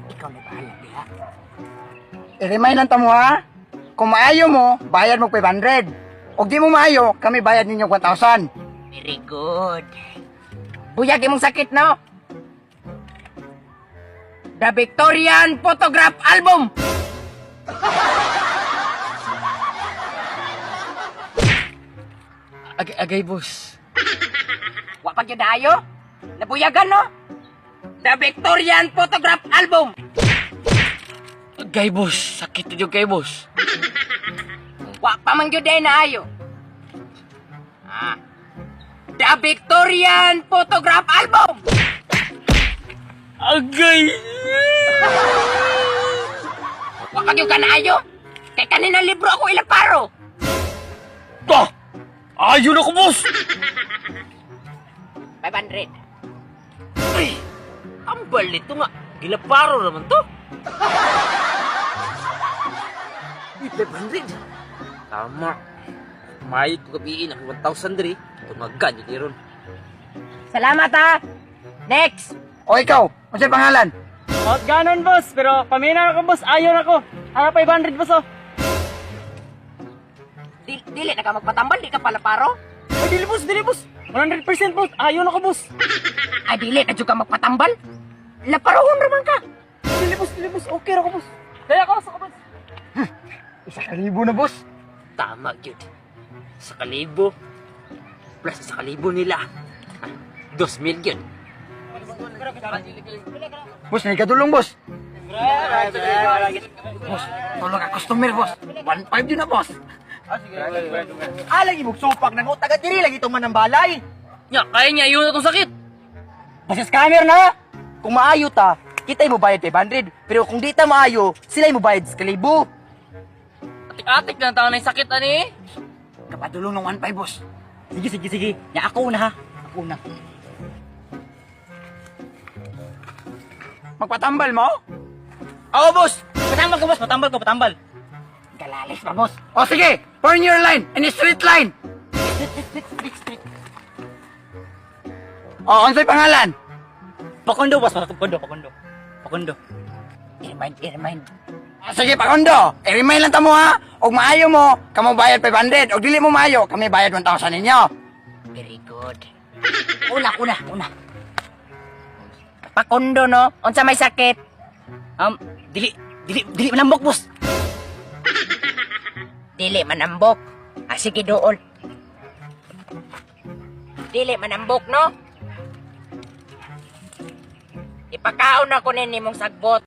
Ikaw na bahala, diha. I-remind lang tamo ha. Kung maayo mo, bayad mo 500. O di mo maayo, kami bayad ninyo 1,000. Very good. Buyag imong sakit, no? The Victorian Photograph Album! Agay, boss. Wa pa gyud ayo? Nabuyagan, no? The Victorian Photograph Album! Agay, boss. Sakit yun kay boss. Wa pa man gyud ay naayo. The Victorian Photograph Album! Agay! Wa pa gyud ka naayo? Kay kanina libro ako ilaparo. Bah! Ayun ako, boss! 500. Ay! Ambal nito nga. Gilaparo naman to. Uy, 500. Tama. Mayit ko gabiin ang 1,000 diri. Tumagan yun ron. Salamat, ha! Next! O ikaw, ano siya pangalan? Out ganon, boss. Pero pamina ako, boss. Ayaw na ko. Harap 500, boss, oh. Dili na ka magpatambal, di ka pala paro? Ay, dili, boss. Dili, boss. 100%, boss. Ayaw na ko, boss. Ay, dili na dyan ka magpatambal? Laparohon raman ka. Dili, boss. Dili, boss. Okay ra ko, boss. Kaya ka, boss. 1,000 na, boss. Tama yun. Sa kalibo. Plus sa kalibo nila. 2,000 yun. Boss, nagkadulong, boss. Boss, tulong ka customer, boss. 1,500 yun na, boss. Alang ibog supak na ko, taga diri lagi itong manambalay. Nya, kaya niya yun na itong sakit. Basta scammer na. Kung maayo ta, kita mo bayad 500. Pero kung di ta maayo, sila mo bayad 1,000. Atik-atik na tao na yung sakit, ani. Kapadulong ng 1,500, boss. Sige. Ya ako una ha. Ako una. Magpatambal mo? Oo, boss. Patambal ko, boss. Patambal. Galalis pa, boss. O sige, form your line in a straight line. O, ano sa'yo pangalan? Pakondo, boss. Pakondo. I-remind. O, sige, Pakondo. I-remind lang tamo ha. Og maayo mo, kamo bayad 500. Og dili mo maayo, kami bayad 1,000 ninyo. Very good. Una. Pakundo, no? Unsa may sakit? Dili manambok, boss. Dili manambok. Sige, dool. Dili manambok, no? Ipakaon ako ninyo mong sagbot.